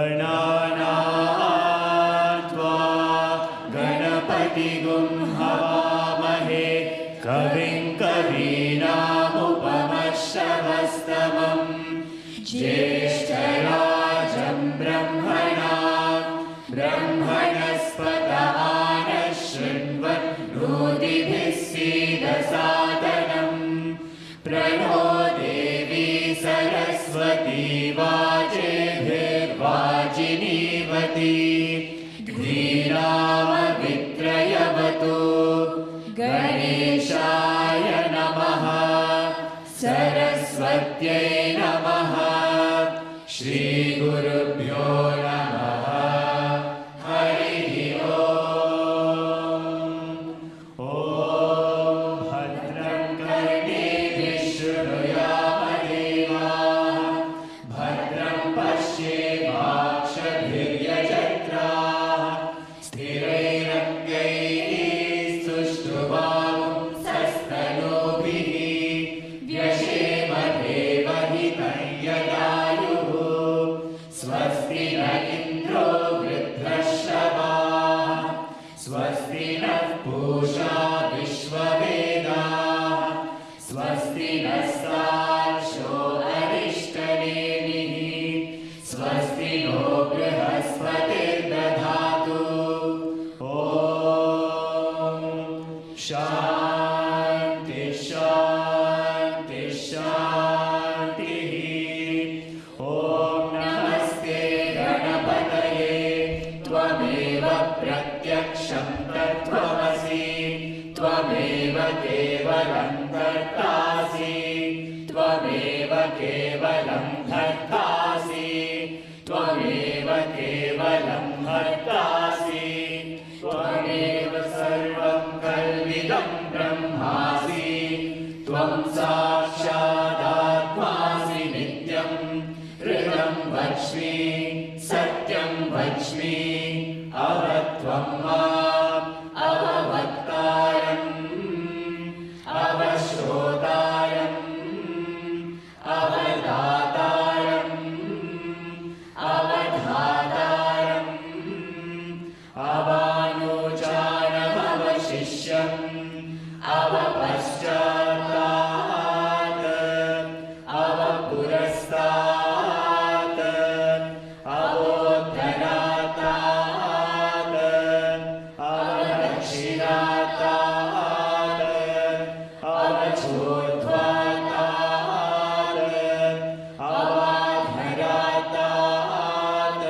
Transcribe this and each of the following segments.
गणानात्वा गणपतिगुं हवामहे कविं कवीनामुपमश्रवस्तमम् ज्येष्ठराजं ब्रह्मणस्पत नः शृण्वन्नोतिभिः सीदसादनम् प्रणो देवी सरस्वती वाजेभिर्वाजिनीवती धीरामवित्रयवतु गणेशाय नमः सरस्वत्यै नमः श्रीगुरुभ्यो नमः हरिः ॐ भद्रं कर्णेभिः शृणुयाम देवाः भद्रं पश्येमाक्षभिर्यजत्राः स्थिरैरङ्गैः सुष्ठुवागुंसस्तनूभिः व्यशेम देवहितं यदायुः स्वस्ति न इन्द्रो वृद्धश्रवाः स्वस्ति नः पूषा विश्ववेदाः स्वस्ति नस्तार्क्ष्यो अरिष्टनेमिः स्वस्ति नो बृहस्पतिर्दधातु ॐ शान्ति शान्ति शान्तिः ॐ नमस्ते गणपतये त्वमेव प्रत्यक्षं तत्त्वमसि त्वमेव केवलं कर्तासि त्वमेव केवलं भर्तासि त्वमेव केवलं हर्तासि त्वमेव सर्वं कल्विदं ब्रह्मासि त्वं साक्षादात्मासि नित्यं ऋतं वच्मि सत्यं वच्मि अवत्वं माम् अववक्तारम् अवश्रोतारम् अवदातारम् अवधातारम् अवानुचारमवशिष्यम् अवपश्चात्तात् अवपुरस्तात् अवोत्तरात्तात् अवदक्षिणात्तात् अवचोर्ध्वात्तात् अवाधरात्तात्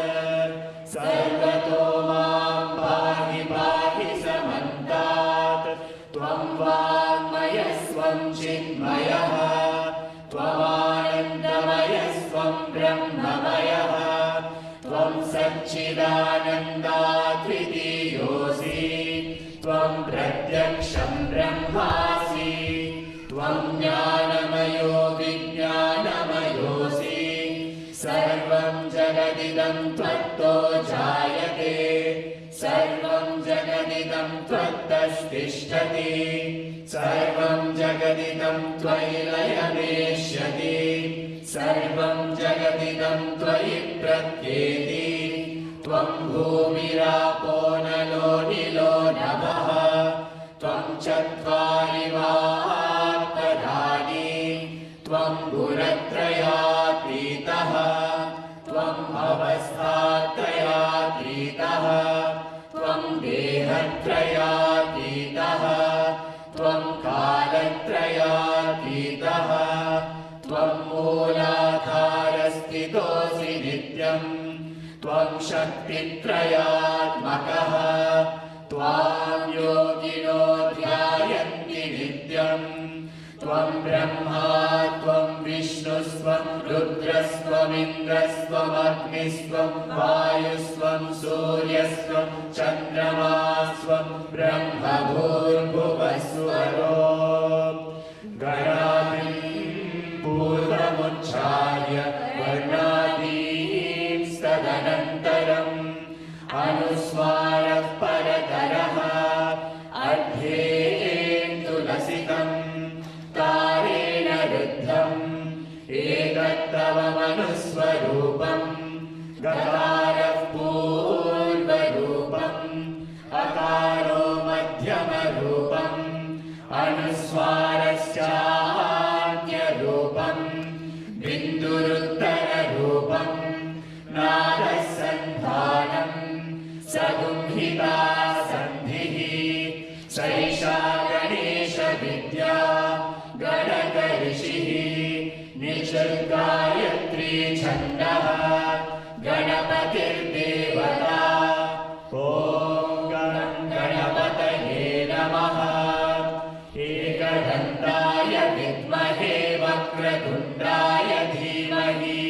सर्वतो मां पाहि पाहि समन्तात् त्वं वाङ्मयस्त्वं चिन्मयः त्वमानन्दमयस्त्वं ब्रह्ममयः त्वं सच्चिदानन्दाद्वितीयोऽसि त्वं प्रत्यक्षं ब्रह्मासि त्वं ज्ञानमयो विज्ञानमयोऽसि सर्वं जगदिदं त्वत्तो जायते सर्वं जगदिदं त्वत्तस्तिष्ठति सर्वं जगदिदं त्वयि लयमेष्यति सर्वं जगदिदं त्वयि प्रत्येति त्वं भूमिरापो नलो निलो नभः त्वं चत्वारि वाक्पदानि त्वं गुणत्रयातीतः त्वम् अवस्थात्रयातीतः त्वं देहत्रयातीतः त्वं कालत्रयातीतः त्वं मूलाधारस्थितोऽसि नित्यं त्वं शक्तित्रयात्मकः त्वां योगिनो ध्यायन्ति नित्यम् त्वं ब्रह्मा त्वं विष्णुस्त्वं रुद्रस्त्वमिन्द्रस्त्वमग्निस्त्वं वायुस्त्वं सूर्यस्त्वं चन्द्रमास्त्वं ब्रह्मभूर्भुवस्वरो गणानां पूर्वमुच्चार्य वर्णादीं तदनन्तरम् अनुस्वारः परतरः अध्येन तुलसितं तारेण रुद्धम् एतत्तव मनुस्वरूपम् गता गणपतिर्देवता ॐ गणपतये नमः एकदन्ताय विद्महे वक्रतुण्डाय धीमहि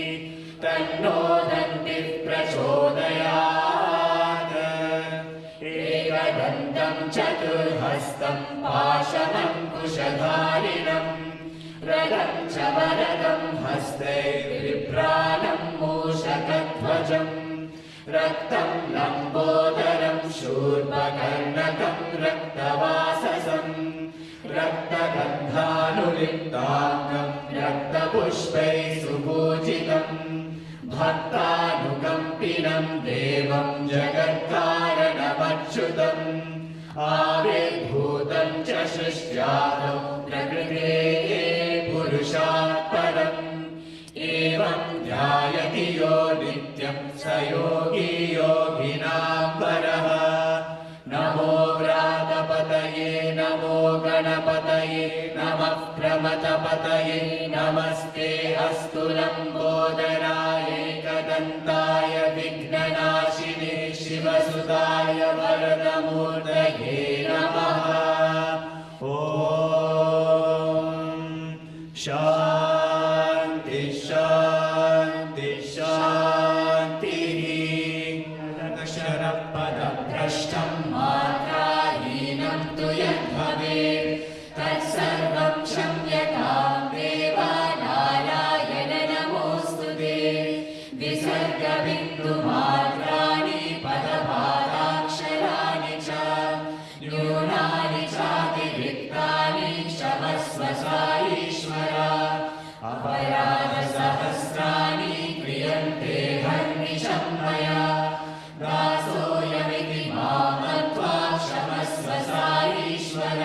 तन्नो दन्तिः प्रचोदयात् एकदन्तं चतुर्हस्तं पाशमङ्कुशधारिणम् रदं च वरदं हस्तैर्विभ्राणं मूषकध्वजम् रक्तं लम्बोदरं शूर्पकर्णकं रक्तवाससम् रक्तगन्धानुलिप्ताङ्गं रक्तपुष्पैः सुपूजितम् भक्तानुकम्पिनं देवं जगत्कारणमच्युतम् आविर्भूतं च सृष्ट्यादौ प्रकृतेः पुरुषात् परम् एवं ध्यायति यो नित्यं स योगी योगिनां परः नमो व्रातपतये नमो गणपतये नमः प्रमथपतये नमस्ते अस्तु लम्बोदराय एकदन्ताय विघ्ननाशिने शिवसुताय वरदमूर्तये नमः ॐ शान्ति शान्ति शान्तिः अक्षरपदभ्रष्टं मात्राहीनं तु यद्भवेत् तत्सर्वं क्षम्यतां देव नारायण नमोऽस्तु ते विसर्गबिन्दुमात्राणि पदपादाक्षराणि च न्यूनानि चातिरिक्तानि क्षमस्व ईश्वर अपराधसहस्राणि क्रियन्ते हर्निशं मया दासोऽयमिति मामत्वा क्षमस्व ईश्वर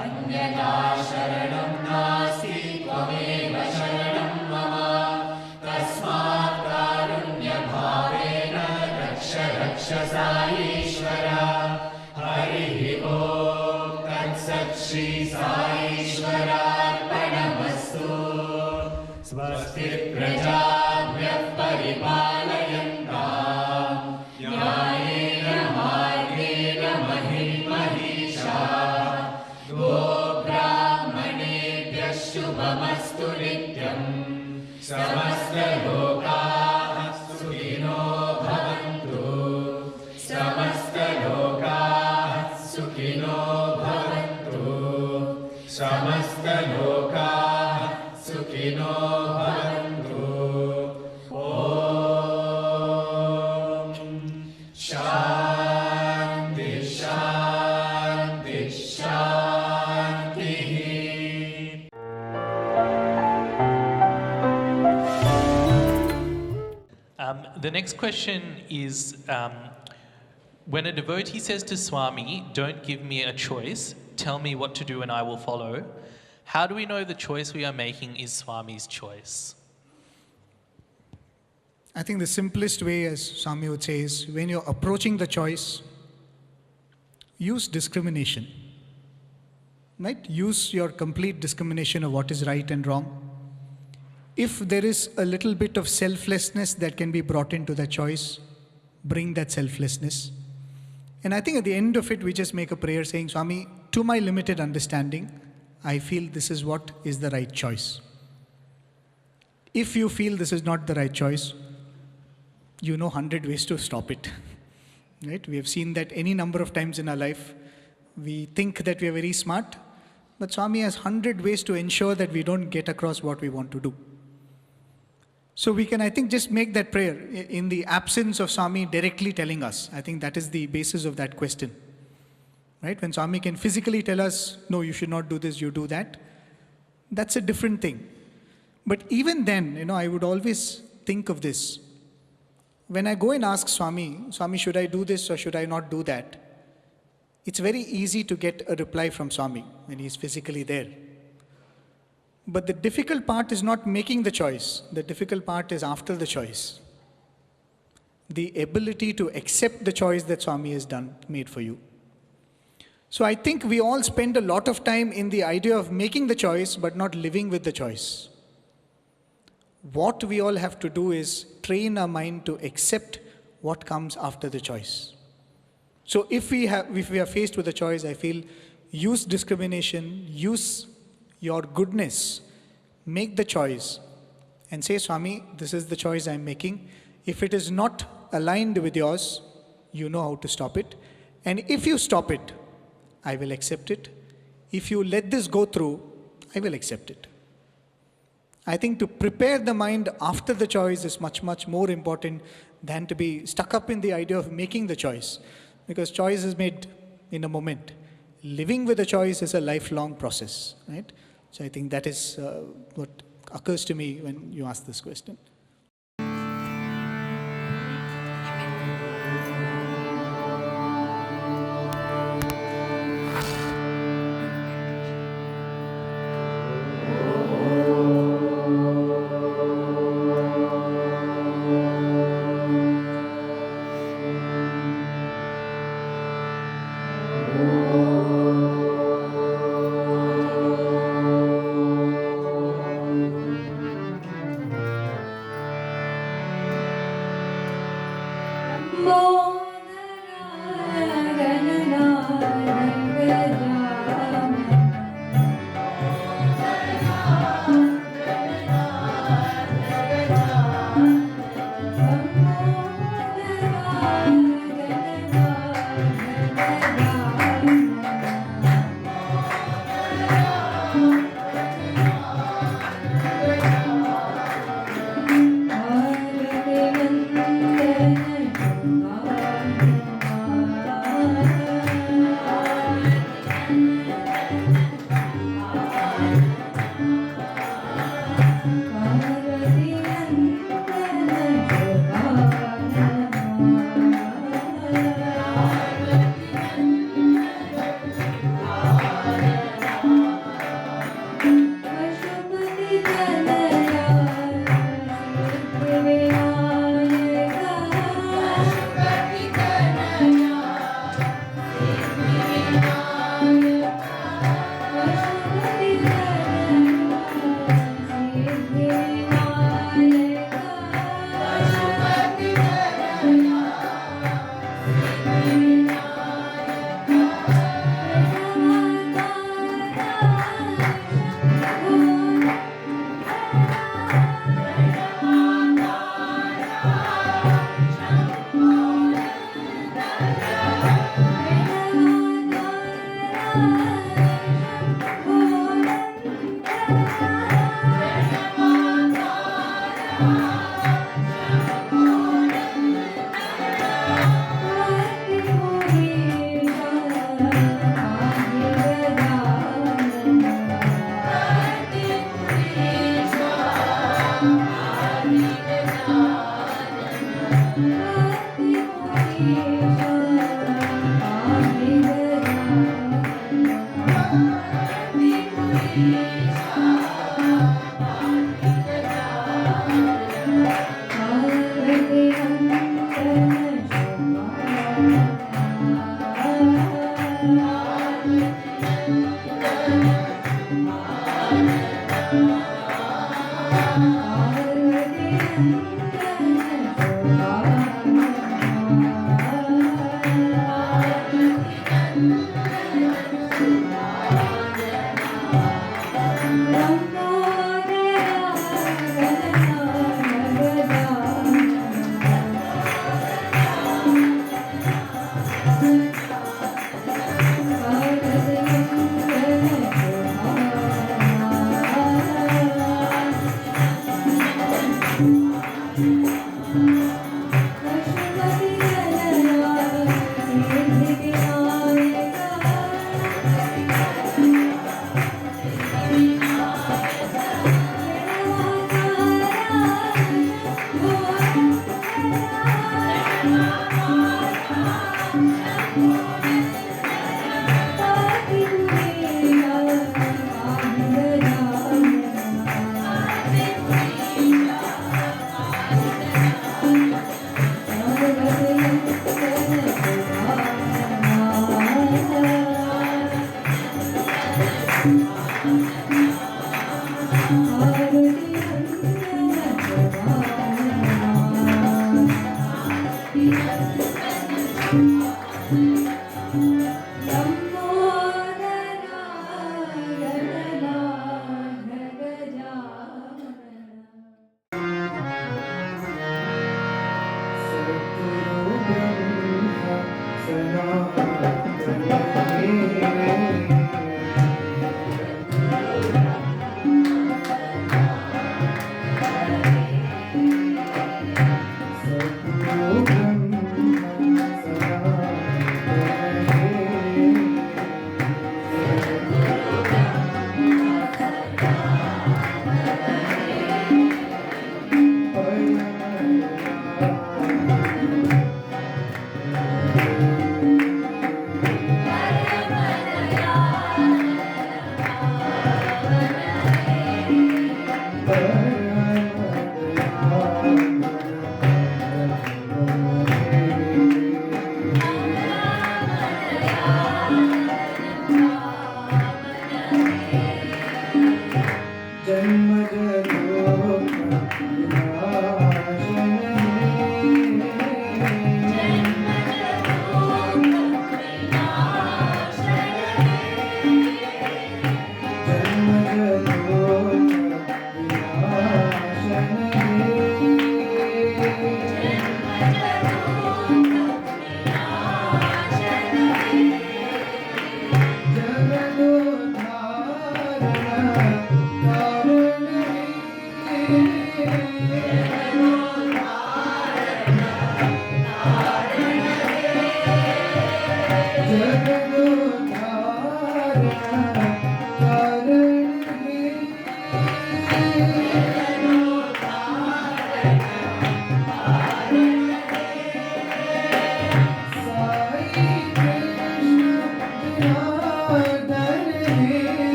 अन्यथा शरणं नास्ति त्वमेव शरणं मम तस्मात् कारुण्यभावेन रक्ष रक्ष ईश्वर हरिः ॐ तत्सत् श्री साईश्वरार्पणमस्तु स्वस्ति प्रजाभ्यः परिपालयन्तां न्यायेन मार्गेण महिं महिषाः गोब्राह्मणेभ्यः शुभमस्तु नित्यम् समस्तलोकाः सुखिनो भवन्तु समस्तलोकाः सुखिनो भवन्तु समस्तलोकाः सुखिनो भवन्तु ॐ शान्ति शान्ति शान्तिः The next question is, when a devotee says to Swami, "Don't give me a choice, tell me what to do and I will follow," how do we know the choice we are making is Swami's choice? I think the simplest way, as Swami would say, is when you're approaching the choice, use discrimination. Right? Use your complete discrimination of what is right and wrong. If there is a little bit of selflessness that can be brought into the choice, bring that selflessness. And I think at the end of it, we just make a prayer saying, "Swami, to my limited understanding, I feel this is what is the right choice." If you feel this is not the right choice, you know 100 ways to stop it. Right? We have seen that any number of times in our life. We think that we are very smart, but Swami has 100 ways to ensure that we don't get across what we want to do. So we can, I think, just make that prayer in the absence of Swami directly telling us. I think that is the basis of that question. Right? When Swami can physically tell us, "No, you should not do this, you do that," that's a different thing. But even then, I would always think of this. When I go and ask Swami, "Swami, should I do this or should I not do that?" It's very easy to get a reply from Swami when he's physically there. But the difficult part is not making the choice. The difficult part is after the choice. The ability to accept the choice that Swami has made for you. So I think we all spend a lot of time in the idea of making the choice but not living with the choice. What we all have to do is train our mind to accept what comes after the choice. So if we are faced with a choice, I feel use discrimination, use your goodness, make the choice and say, Swami, this is the choice I'm making. If it is not aligned with yours, you know how to stop it. And if you stop it, I will accept it. If you let this go through, I will accept it. I think to prepare the mind after the choice is much, much more important than to be stuck up in the idea of making the choice. Because choice is made in a moment. Living with a choice is a lifelong process, right? So I think that is what occurs to me when you ask this question.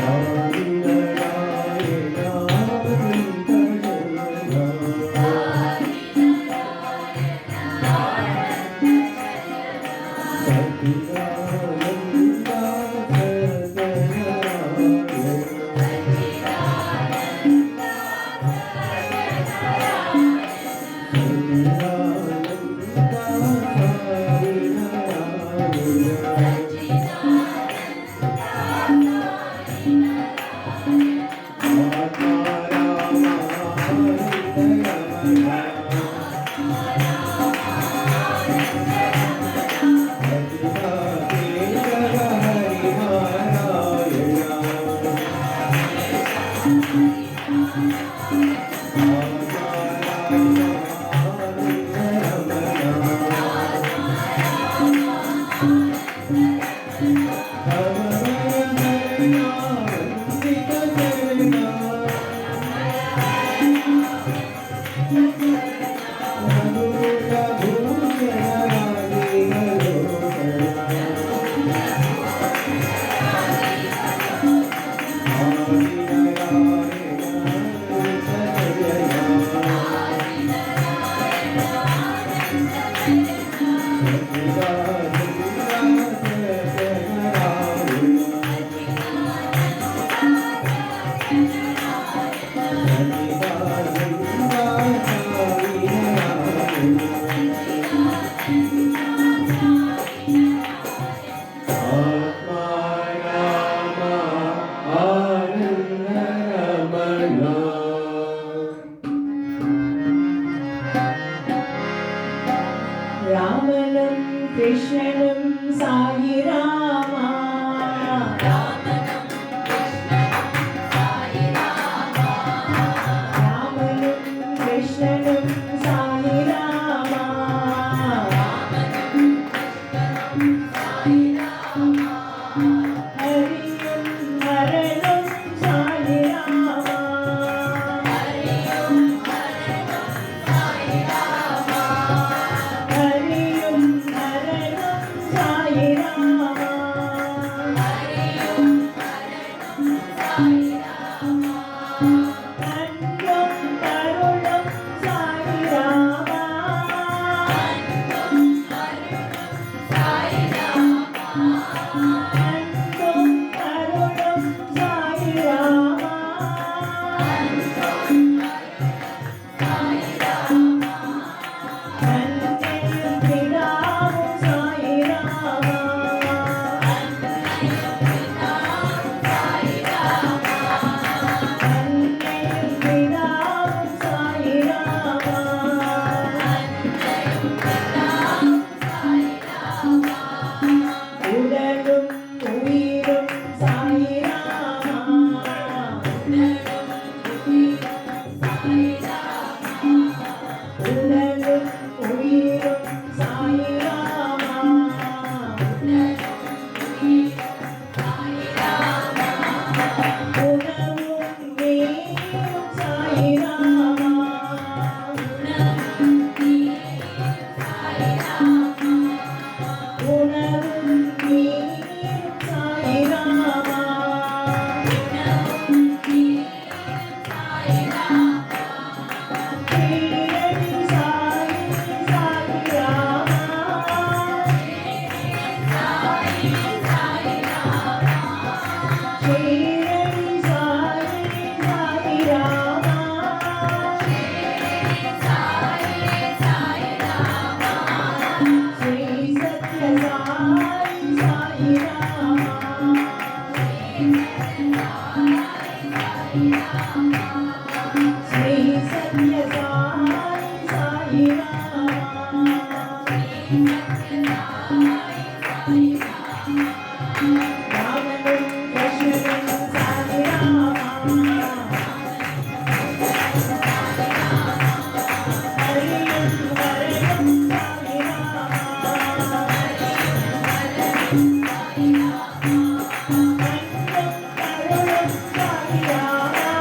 Oh ராமனும் கிருஷ்ணனும் சாயிராமா ராமனும் கிருஷ்ணனும் சாயிராமா ஹரியும் ஹரனும் சாயிராமா ஹரியும் ஹரனும் சாயிராமா அன்பும் கருளும் சாயிராமா அன்பும் கருளும் சாயிராமா அன்னையும் பிதாவும் சாயிராமா அன்னையும் பிதாவும் சாயிராமா உடலும் உயிரும் சாயிராமா உடலும் உயிரும் சாயிராமா உணவும் நீரும் சாயிராமா உணவும் நீரும் சாயிராமா சீரடி சாயி சாயிராமா சீரடி சாயி சாயிராமா ஸ்ரீ சத்ய சாயி சாயிராமா ஸ்ரீ சத்ய சாயி சாயிராமா ராமனும் கிருஷ்ணனும் சாயிராமா ஹரியும் ஹரனும் சாயிராமா அன்பும் கருளும் சாயிராமா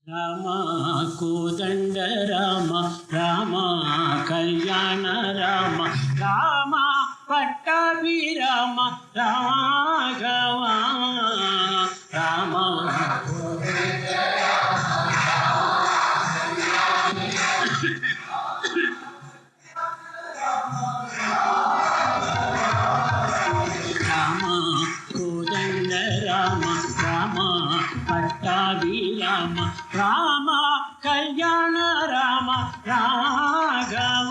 రామ కోదండ రామ రామ కళ్యాణ రామ రామ పట్టాభి రామ రాఘవ రామ రామ కోదండ రామ రామ పట్టాభి రామ రామ కళ్యాణ రామ రాఘవ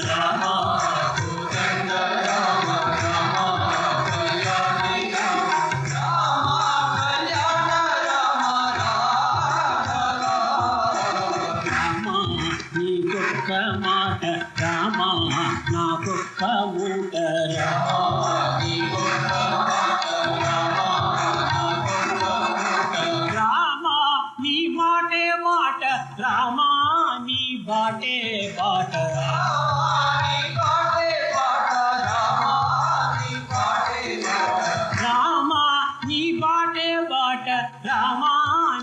రామ కోదండ రామ రామ కళ్యాణి రామ కళ్యాణ రామ రామ నీకొక్క మాట రామ నాకొక్క మూట రామ రామా నీ బాటే బాట రామా నీ బాటే బాట రామా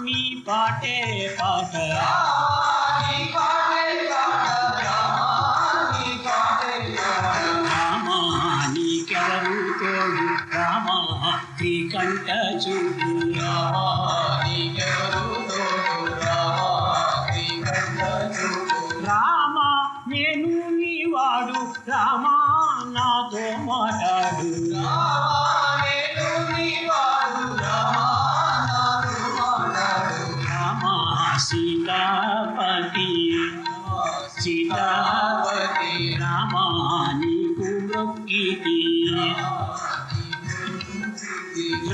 నీ బాటే బాట రామా నీకెవరు తోడు రామా నీ కంట చూడు రామా నీకెవరు రామా నేను నీవాడు రామా నాతో మాట్లాడు రామా సీతాపతి సీతాపతి రామా నీకు మొక్కితి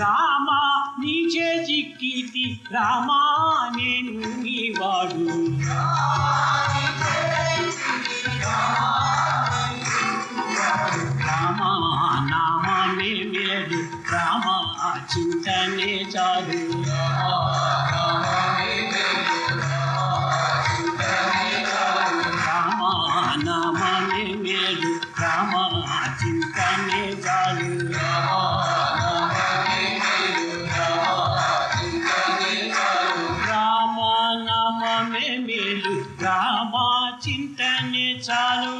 రామా నీచే చిక్కితి రామా నేను నీవాడు రామా నామానే మేలు రామా చింతనే చాలు మేలు రామ చింతనే చాలు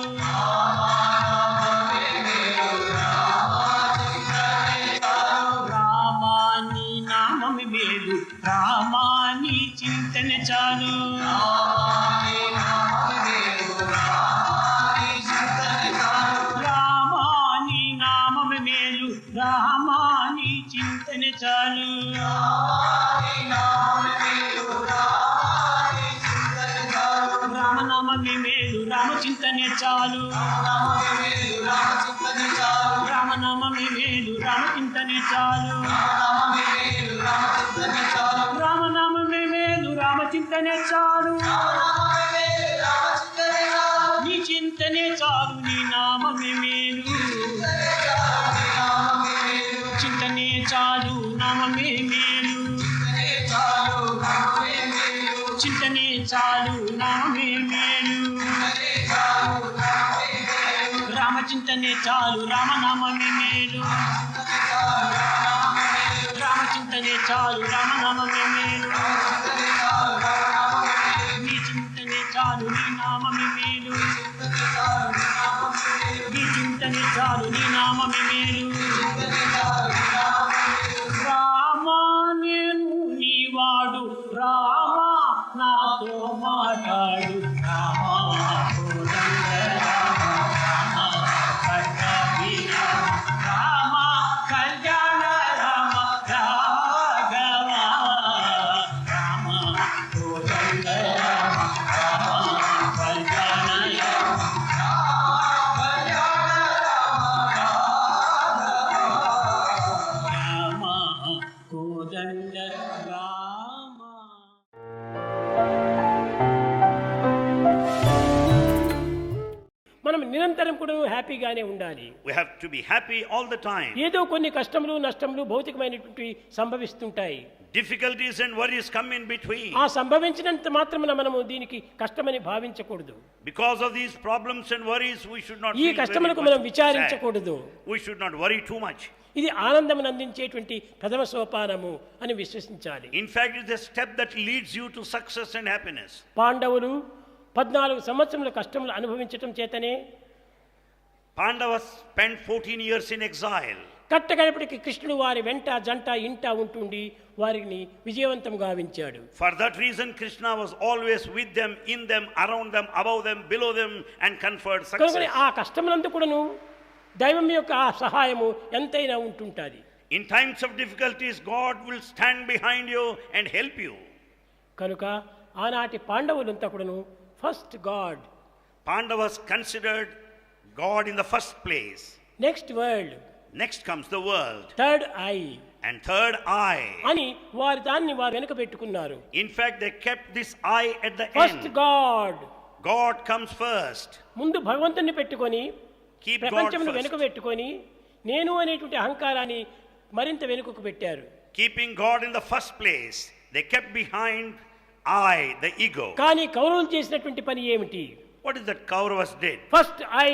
రామాని నామమే మేలు రామాని చింతనే చాలు రామాని నామమే మేలు రామాని చింతనే చాలు రామనామమే మేలు రామచింతనే చాలు రామనామమే మేలు రామచింతనే చాలు రామనామమే మేలు రామచింతనే చాలు నీ చింతనే చాలు నీ నామమే మేలు చింతనే చాలు నామమే మేలు చింతనే చాలు నామమే మేలు రామచింతనే చాలు రామనామమే మేలు రామచింతనే చాలు రామనామమే మేలు నీ చింతనే చాలు నీ నామమే మేలు నీ చింతనే చాలు నీ నామమే మేలు రామా నేను నీవాడు రామా నాతో మాట్లాడు రామా కోదండ రామ కళ్యాణ రామ కళ్యాణ రామ రాఘవ రామ కోదండ రామ కళ్యాణ రామ కోదండ రామ మనం నిరంతరం కూడా హ్యాపీగానే ఉండాలి. We have to be happy all the time. ఏదో కొన్ని కష్టములు నష్టములు భౌతికమైనటువంటి సంభవిస్తుంటాయి. Difficulties and worries come in between. ఆ సంభవించినంత మాత్రమున మనము దీనికి కష్టమని భావించకూడదు. Because of these problems and worries, we should not ఈ feel కష్టములకు very మనం much విచారించకూడదు. sad. We should not worry too much. ఇది ఆనందమును అందించేటువంటి ప్రథమ సోపానము అని విశ్వసించాలి. In fact, it's a step that leads you to success and happiness. పాండవులు 14 సంవత్సరముల కష్టములు అనుభవించటం చేతనే Pandavas spent 14 years in exile. కట్టగడపటికి కృష్ణుడు వారి వెంట జంట ఇంట ఉంటుండి వారిని విజయవంతం గావించాడు. For that reason, Krishna was always with them, in them, around them, above them, below them, and conferred కనుక success. ఆ కష్టములందు కూడాను దైవం యొక్క ఆ సహాయము ఎంతైనా ఉంటుంటుంది. In times of difficulties, God will stand behind you and help you. కనుక ఆనాటి పాండవులంతా కూడాను first God, Pandavas considered God in the first place. Next world, Next comes the world. Third I And third eye. అని వారి దాన్ని వారు వెనుక పెట్టుకున్నారు. In fact, they kept this eye at the first end. God, God comes first. ముందు భగవంతుని పెట్టుకొని Keep God ప్రపంచమును వెనుక first. పెట్టుకొని నేను అనేటువంటి అహంకారాన్ని మరింత వెనుకకు పెట్టారు. Keeping God in the first place, they kept behind I, the ego. కానీ కౌరవులు చేసినటువంటి పని ఏమిటి? What is that Kauravas did? First I,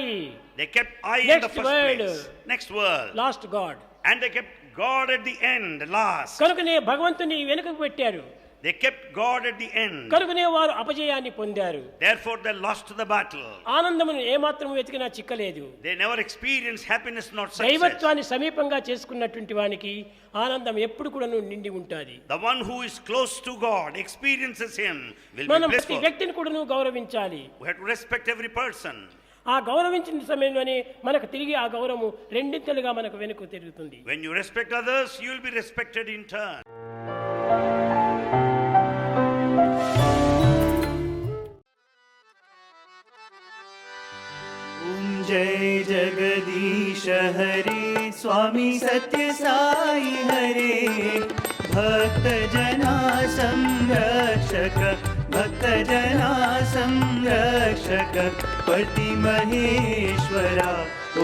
They kept I in the Next first world. place. Next world. Last God. And they kept God at the end, last. కనుకనే భగవంతుని వెనుకకు పెట్టారు. They kept God at the end. కనుకనే వారు అపజయాన్ని పొందారు. Therefore, they lost the battle. ఆనందమును ఏమాత్రం వెతికినా చిక్కలేదు. They never experienced happiness, not success. దైవత్వాన్ని సమీపంగా చేసుకున్నటువంటి వానికి ఆనందం ఎప్పుడు కూడా నిండి ఉంటుంది. The one who is close to God, experiences Him, will be మనం ప్రతి blissful. వ్యక్తిని కూడా గౌరవించాలి. We have to respect every person. ఆ గౌరవించిన సమయంలోనే మనకు తిరిగి ఆ గౌరవము రెండింతలుగా మనకు వెనుక తిరుగుతుంది. When you respect others, you will be respected in turn. जय जगदीश हरे स्वामी सत्य साई हरे भक्त जना संरक्षक भक्त जना संरक्षक पति महेश्वरा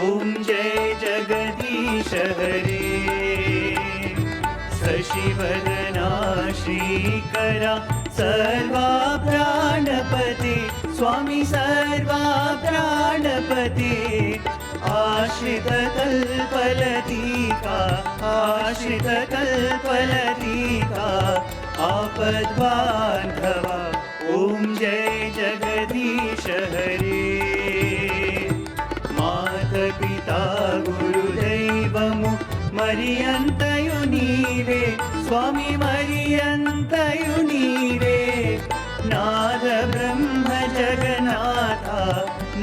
ओम जय जगदीश हरे शशिवदना श्रीकरा सर्वा प्राणपते स्वामी सर्वा प्राणपते आश्रित कल्पलतिका आपद्बान्धवा ॐ जय जगदीश हरे मातपिता गुरुदैवमु मरियन्तयु नीवे स्वामी मरियन्तयु नीवे नाद ब्रह्म जगन्नाथा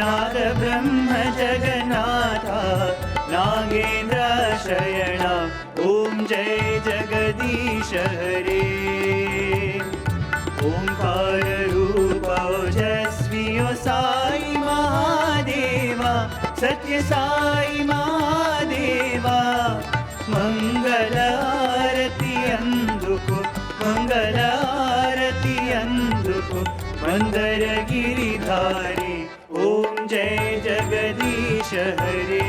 नाद ब्रह्म जगन्नाथा नागेन्द्र शयना ॐ जय जगदीश हरे ओंकार रूप ओजस्वी साई महादेवा सत्य साई महादेवा मंगल आरती अंदुको मंगल आरती अंदुको मंदर गिरिधारी ओम जय जगदीश हरे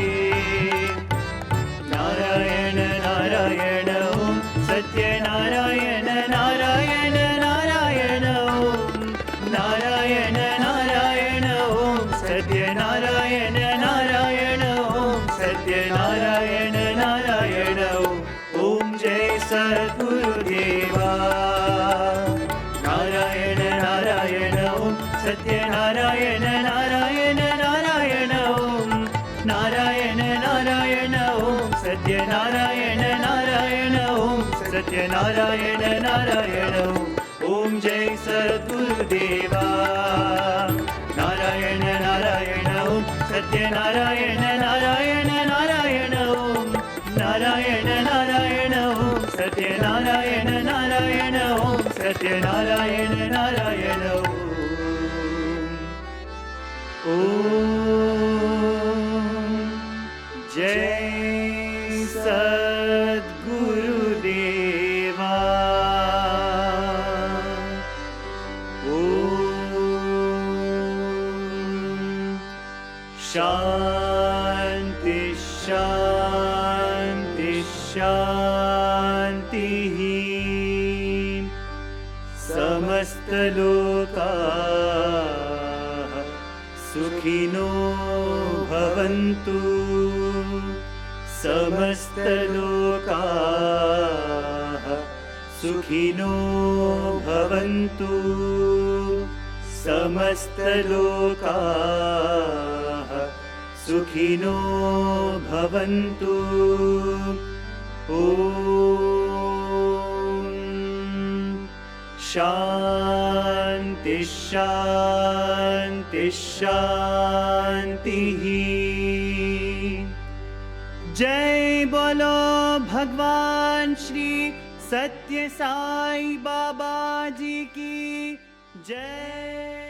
नारायण नारायण ओम सत्य नारायण नारायण नारायण ओम नारायण नारायण ओम सत्य नारायण नारायण ओम सत्य नारायण नारायण ओम जय सद्गुरुदेवा नारायण नारायण ओम सत्य नारायण नारायण नारायण ओम नारायण नारायण ओम सत्य नारायण नारायण ओम सत्य नारायण नारायण ओम जय सद्गुरुदेवा नारायण नारायण ओम सत्य नारायण नारायण नारायण ओम नारायण नारायण ओम सत्य नारायण नारायण ओम सत्य नारायण नारायण ओम जय सद्गुरुदेवा शांति शांति शांति समस्त लोकाः सुखिनो भवन्तु समस्त लोकाः सुखिनो भवन्तु समस्त लोकाः सुखिनो भवन्तु ॐ शान्ति शान्ति शान्तिः जय बोलो भगवान श्री सत्य साई बाबा जी की जय।